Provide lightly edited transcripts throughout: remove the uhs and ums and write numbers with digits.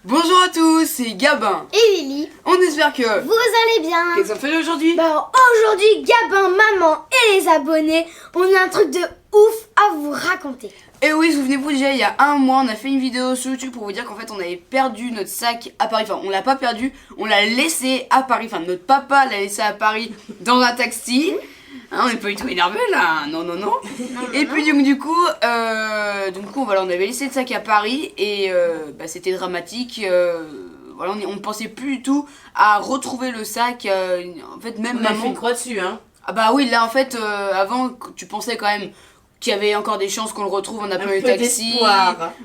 Bonjour à tous, c'est Gabin. Et Lily, On espère que... vous allez bien? Qu'est-ce qu'on fait aujourd'hui? Aujourd'hui, Gabin, maman et les abonnés, on a un truc de ouf à vous raconter. Et oui, souvenez-vous déjà, il y a un mois, on a fait une vidéo sur YouTube pour vous dire qu'en fait, on avait perdu notre sac à Paris. Enfin, on l'a pas perdu, on l'a laissé à Paris. Enfin, notre papa l'a laissé à Paris dans un taxi. Hein, on n'est pas du tout énervé là, non. Et puis du coup, voilà, on avait laissé le sac à Paris et c'était dramatique. Voilà, on pensait plus du tout à retrouver le sac. En fait, même on a maman. fait une croix dessus, hein. Ah bah oui, là en fait, avant, tu pensais quand même qu'il y avait encore des chances qu'on le retrouve, on a pris le taxi.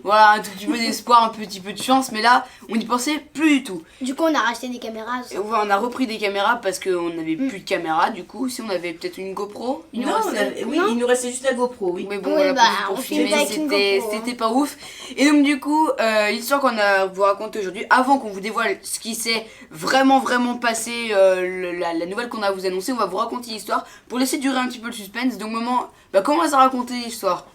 Voilà, un tout petit peu d'espoir, un petit peu de chance, mais là, on n'y pensait plus du tout. Du coup, on a racheté des caméras. Et on a repris des caméras parce qu'on n'avait plus de caméras, du coup. Si on avait peut-être une GoPro, il nous restait juste la GoPro, oui. Mais bon, Oui, voilà, pour filmer, c'était pas ouf. Et donc, du coup, l'histoire qu'on a vous raconter aujourd'hui, avant qu'on vous dévoile ce qui s'est vraiment passé, la nouvelle qu'on a à vous annoncer, on va vous raconter l'histoire pour laisser durer un petit peu le suspense. Donc, maman, commence à raconter l'histoire.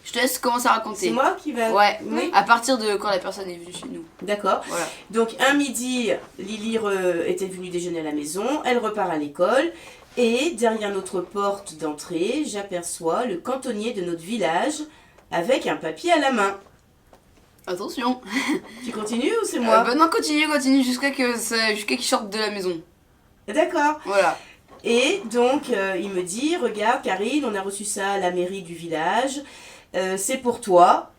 Je te laisse commencer à raconter. C'est moi qui va... Ouais, oui. À partir de quand la personne est venue chez nous. D'accord. Voilà. Donc un midi, Lily était venue déjeuner à la maison, elle repart à l'école et derrière notre porte d'entrée, j'aperçois le cantonnier de notre village avec un papier à la main. Attention. Tu continues ou c'est moi? Non, continue jusqu'à qu'il sorte de la maison. D'accord. Voilà. Et donc il me dit, regarde Karine, on a reçu ça à la mairie du village. C'est pour toi.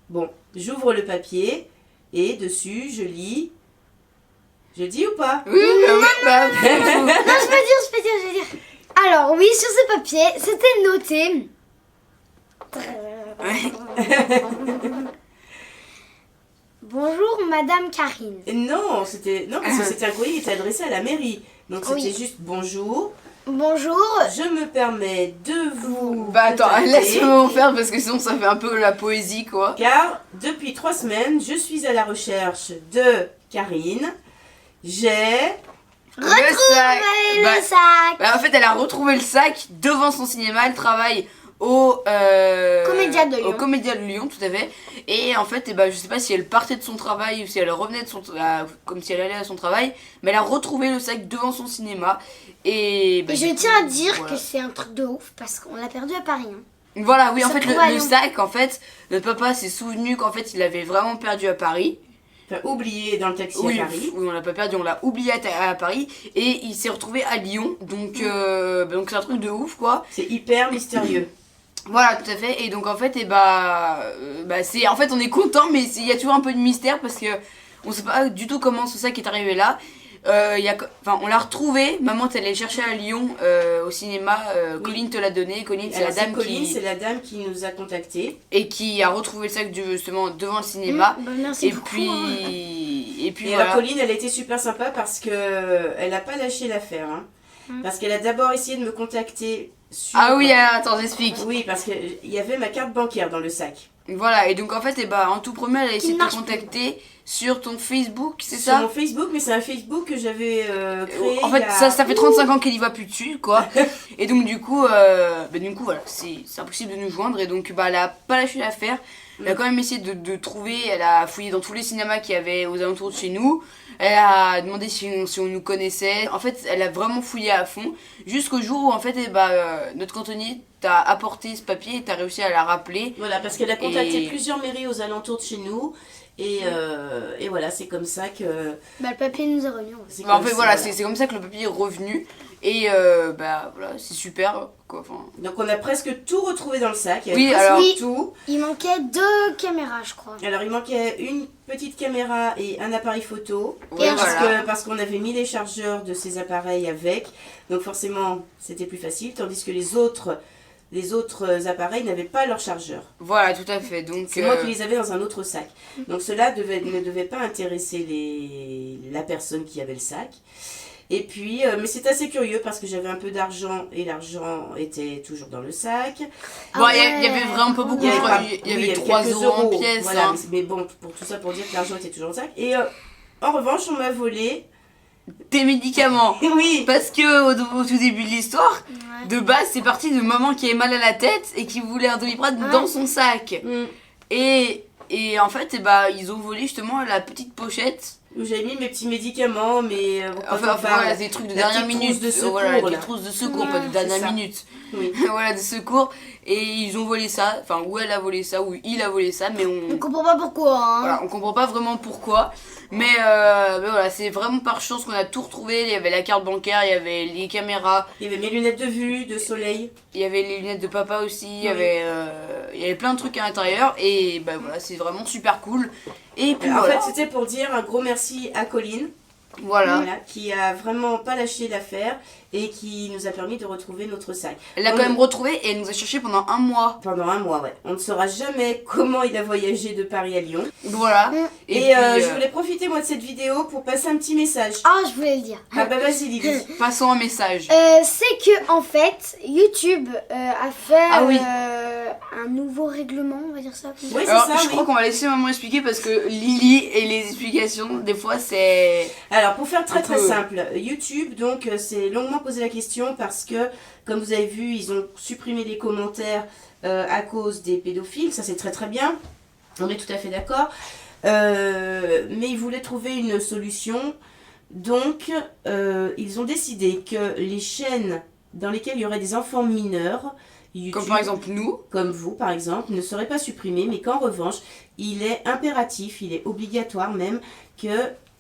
Bon, j'ouvre le papier et dessus je lis. Je dis ou pas? Oui, Non, je peux dire. Alors oui, sur ce papier, c'était noté. Bonjour Madame Karine. Non, parce que c'était un courrier qui était adressé à la mairie. Donc c'était juste bonjour. Bonjour. Je me permets de vous... attends, laisse-moi faire parce que sinon ça fait un peu la poésie quoi. Car depuis 3 semaines, je suis à la recherche de Karine. J'ai... Retrouvé le sac. En fait, elle a retrouvé le sac devant son cinéma. Elle travaille au Comédia de Lyon. Au Comédia de Lyon, tout à fait. Et en fait, je sais pas si elle partait de son travail ou si elle revenait de son comme si elle allait à son travail, mais elle a retrouvé le sac devant son cinéma. Et je tiens à dire que c'est un truc de ouf parce qu'on l'a perdu à Paris. Hein. Voilà, oui, en fait, le sac, en fait, notre papa s'est souvenu qu'en fait, il l'avait vraiment perdu à Paris. Enfin, oublié dans le taxi à Paris. Oui, on l'a pas perdu, on l'a oublié à Paris. Et il s'est retrouvé à Lyon. Donc, c'est un truc de ouf, quoi. C'est hyper mystérieux. Voilà, tout à fait. Et donc, en fait, en fait, on est content, mais il y a toujours un peu de mystère parce que on sait pas du tout comment ce sac est arrivé là. On l'a retrouvé. Maman, t'es allée chercher à Lyon au cinéma. Colline te l'a donné. Colline, c'est la dame qui nous a contactés et qui a retrouvé le sac justement devant le cinéma. Merci et beaucoup, puis, voilà. Alors, Colline, elle a été super sympa parce que elle a pas lâché l'affaire. Hein. Parce qu'elle a d'abord essayé de me contacter. Ah oui, attends, j'explique. Oui, parce qu'il y avait ma carte bancaire dans le sac. Voilà, et donc en fait, en tout premier, elle a essayé de te contacter sur ton Facebook, c'est ça? Sur mon Facebook, mais c'est un Facebook que j'avais créé. En fait, ça fait 35 ans qu'elle y va plus dessus, quoi. Et donc, du coup, voilà, c'est impossible de nous joindre. Et donc, elle a pas lâché l'affaire. Elle a quand même essayé de trouver. Elle a fouillé dans tous les cinémas qu'il y avait aux alentours de chez nous. Elle a demandé si on nous connaissait. En fait, elle a vraiment fouillé à fond. Jusqu'au jour où, en fait, notre cantonnier t'a apporté ce papier et t'as réussi à la rappeler. Voilà, parce qu'elle a contacté plusieurs mairies aux alentours de chez nous. Et voilà, c'est comme ça que... le papier nous est revenu. En fait, voilà, c'est comme ça que le papier est revenu. Et voilà, c'est super, quoi. Enfin... Donc on a presque tout retrouvé dans le sac. Tout. Il manquait 2 caméras, je crois. Alors il manquait une petite caméra et un appareil photo. Ouais, parce qu'on avait mis les chargeurs de ces appareils avec. Donc forcément, c'était plus facile. Tandis que les autres appareils n'avaient pas leur chargeur. Voilà, tout à fait. Donc c'est moi qui les avais dans un autre sac. Donc cela ne devait pas intéresser la personne qui avait le sac. Et puis, mais c'est assez curieux parce que j'avais un peu d'argent et l'argent était toujours dans le sac. Bon, il y avait vraiment pas beaucoup, il y avait 3 euros en pièces. Voilà, hein. mais bon, pour tout ça, pour dire que l'argent était toujours dans le sac. Et en revanche, on m'a volé tes médicaments. Oui. Parce que au tout début de l'histoire, de base, c'est parti de maman qui avait mal à la tête et qui voulait un Doliprane dans son sac. Et Et en fait, bah, ils ont volé justement la petite pochette. Où j'avais mis mes petits médicaments, mais Enfin, voilà, des trucs de la dernière petite minute. trousse de secours, Voilà, là. des trousses de secours, pas de c'est dernière ça. minute. Oui. Voilà, de secours. Et ils ont volé ça. Enfin, où elle a volé ça, où il a volé ça, mais On comprend pas pourquoi. Hein. voilà, on comprend pas vraiment pourquoi. Mais voilà, c'est vraiment par chance qu'on a tout retrouvé. Il y avait la carte bancaire, il y avait les caméras, Il y avait mes lunettes de vue, de soleil. il y avait les lunettes de papa aussi, il y Oui. avait plein de trucs à l'intérieur. Et bah voilà, c'est vraiment super cool. Et puis En voilà. fait, c'était pour dire un gros merci à Colline, Voilà. voilà, qui a vraiment pas lâché l'affaire et qui nous a permis de retrouver notre sac. Elle l'a quand même retrouvé et elle nous a cherché pendant un mois. Pendant un mois, ouais. On ne saura jamais comment il a voyagé de Paris à Lyon. Voilà. Et, puis, je voulais profiter, moi, de cette vidéo pour passer un petit message. Ah, je voulais le dire. Ah bah vas-y, Lily. passons un message. C'est que en fait, YouTube a fait Ah oui. un nouveau règlement, on va dire ça. comme ça. Oui, c'est Alors, ça, je oui. crois qu'on va laisser maman expliquer parce que Lily et les explications, des fois, c'est. Alors, pour faire très Un très peu. simple, YouTube, donc, c'est longuement posé la question parce que, comme vous avez vu, ils ont supprimé les commentaires à cause des pédophiles. Ça, c'est très très bien. On est tout à fait d'accord. Mais ils voulaient trouver une solution. Donc, ils ont décidé que les chaînes dans lesquelles il y aurait des enfants mineurs, YouTube, Comme par exemple nous. comme vous par exemple, ne seraient pas supprimés, mais qu'en revanche, il est impératif, il est obligatoire même, que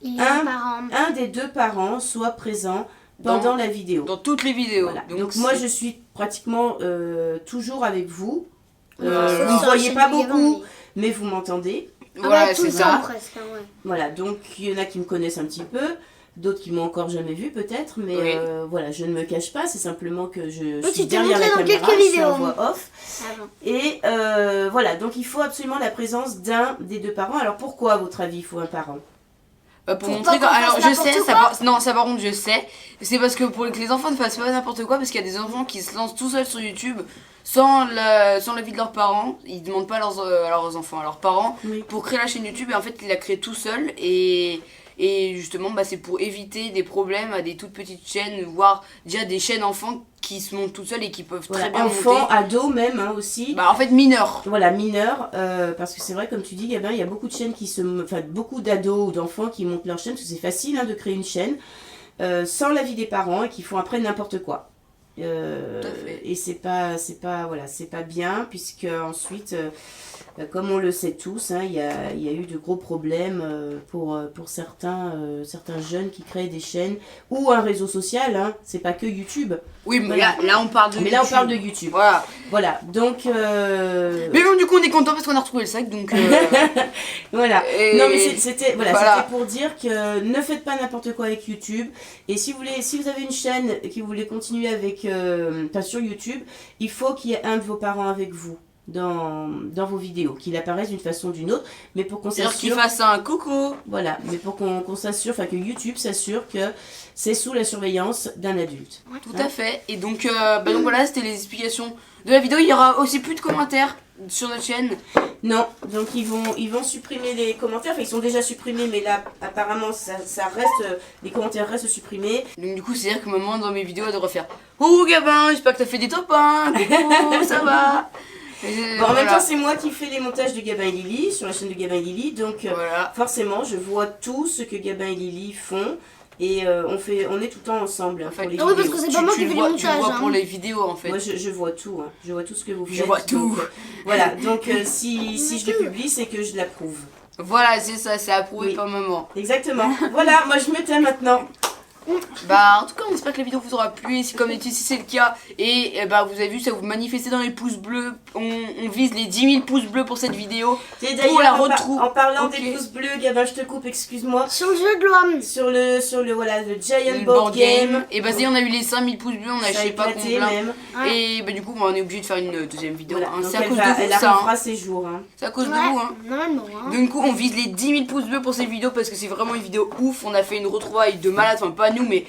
Il y a un- un parent. un des deux parents soit présent pendant la vidéo. Dans toutes les vidéos. Voilà. Donc moi, c'est- je suis pratiquement toujours avec vous. Voilà. Vous Sauf ne sur la voyez chaîne pas du gamin, beaucoup, mais- mais vous m'entendez. Voilà, ouais, tout c'est le ça. temps presque. Hein, ouais. Voilà, donc il y en a qui me connaissent un petit peu, d'autres qui m'ont encore jamais vu peut-être, mais Oui. voilà, je ne me cache pas, c'est simplement que je Oui, suis tu t'es derrière la montré dans caméra, quelques je suis en vidéos. voix off. Ah bon. Et voilà, donc il faut absolument la présence d'un des deux parents. Alors pourquoi, à votre avis, il faut un parent? Bah, pour Pour montrer pas que. qu'on Alors, fasse je n'importe sais, quoi. non, ça par contre, je sais. C'est parce que pour que les enfants ne fassent pas n'importe quoi, parce qu'il y a des enfants qui se lancent tout seuls sur YouTube sans l'avis de leurs parents. Ils demandent pas à leurs enfants, à leurs parents, Oui. pour créer la chaîne YouTube. Et en fait, il l'a créé tout seul. Et justement, bah, c'est pour éviter des problèmes à des toutes petites chaînes, voire déjà des chaînes enfants qui se montent toutes seules et qui peuvent Voilà, très bien enfants, monter. ados même hein, aussi. Bah, en fait, mineurs. Voilà, mineurs, parce que c'est vrai, comme tu dis, Gabin, il y a beaucoup de chaînes enfin beaucoup d'ados ou d'enfants qui montent leur chaîne, parce que c'est facile hein, de créer une chaîne sans l'avis des parents et qui font après n'importe quoi. Tout à fait. Et c'est pas bien, puisque ensuite, comme on le sait tous, hein, il y a eu de gros problèmes pour certains jeunes qui créent des chaînes ou un réseau social, hein, c'est pas que YouTube. Oui, mais Voilà. là, on parle de Mais là, on YouTube. parle de YouTube. Voilà. Voilà, donc. Mais bon, du coup, on est content parce qu'on a retrouvé le sac, donc. Voilà. Et- Non mais c'était voilà. c'était pour dire que ne faites pas n'importe quoi avec YouTube et si vous avez une chaîne qui vous voulez continuer avec enfin, sur YouTube, il faut qu'il y ait un de vos parents avec vous dans vos vidéos, qu'il apparaisse d'une façon ou d'une autre, mais pour qu'on C'est-à-dire qu'il s'assure fasse un coucou. voilà, mais pour qu'on s'assure, enfin que YouTube s'assure que c'est sous la surveillance d'un adulte. Tout à fait. Et donc, donc voilà, c'était les explications de la vidéo. Il y aura aussi plus de commentaires sur notre chaîne. Non, donc ils vont supprimer les commentaires, enfin ils sont déjà supprimés, mais là apparemment ça reste, les commentaires restent supprimés. Donc du coup, c'est-à-dire que maman, dans mes vidéos, elle devrait faire « Oh Gabin, j'espère que t'as fait des top 1. Coucou, ça va ?» Bon, en même temps, c'est moi qui fais les montages de Gabin et Lily sur la chaîne de Gabin et Lily, donc Voilà. forcément, je vois tout ce que Gabin et Lily font et on est tout le temps ensemble hein, En fait, pour les Ah oui, parce vidéos. que c'est pas moi qui le fais vois, le tu le vois montage. pour Hein. les vidéos, en fait. Moi, je vois tout, hein. Je vois tout ce que vous faites. Je vois tout. donc, voilà, donc si je le publie, c'est que je l'approuve. Voilà, c'est ça, c'est approuvé Oui. par maman. Exactement. Voilà, moi je me tais maintenant. Bah, en tout cas, on espère que la vidéo vous aura plu. Et si, comme d'habitude, si c'est le cas, et bah, vous avez vu, ça vous manifestez dans les pouces bleus. On vise les 10 000 pouces bleus pour cette vidéo. Et Pour la d'ailleurs, retrouve. en parlant Ok. des pouces bleus, Gabin, je te coupe, excuse-moi. Sur le jeu de loi. Sur le voilà, le Giant Le Board Game. Et bah, ça y est, on a eu les 5000 pouces bleus, on a Ça a je sais pas éclaté combien. même. Ouais. Et bah, du coup, bah, on est obligé de faire une deuxième vidéo. Voilà, hein. donc C'est à elle cause de va- vous, elle ça. arrivera Hein. ses jours. Hein. C'est à cause de Ouais, vous, hein. normalement. Hein. Du coup, on vise les 10 000 pouces bleus pour cette vidéo parce que c'est vraiment une vidéo ouf. On a fait une retrouvaille de malade, enfin pas nous, mais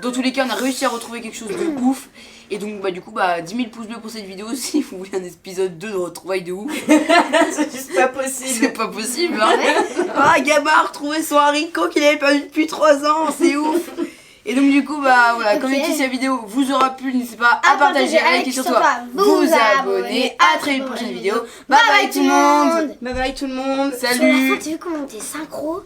dans tous les cas, on a réussi à retrouver quelque chose de ouf. Et donc, bah, du coup, bah, 10 000 pouces bleus pour cette vidéo. Si vous voulez un épisode 2 de retrouvailles de ouf, C'est juste pas possible. c'est pas possible, hein. Ah, Gabin a retrouvé son haricot qu'il avait pas vu depuis 3 ans, c'est ouf. Et donc du coup bah voilà, comme Ok. dit cette vidéo vous aura plu, n'hésitez pas à partager, à liker sur toi, vous abonner, à très vite prochaine vidéo. Bye bye tout le monde. Bye bye tout le monde. Sur la Salut. fin, tu veux comment on était synchro?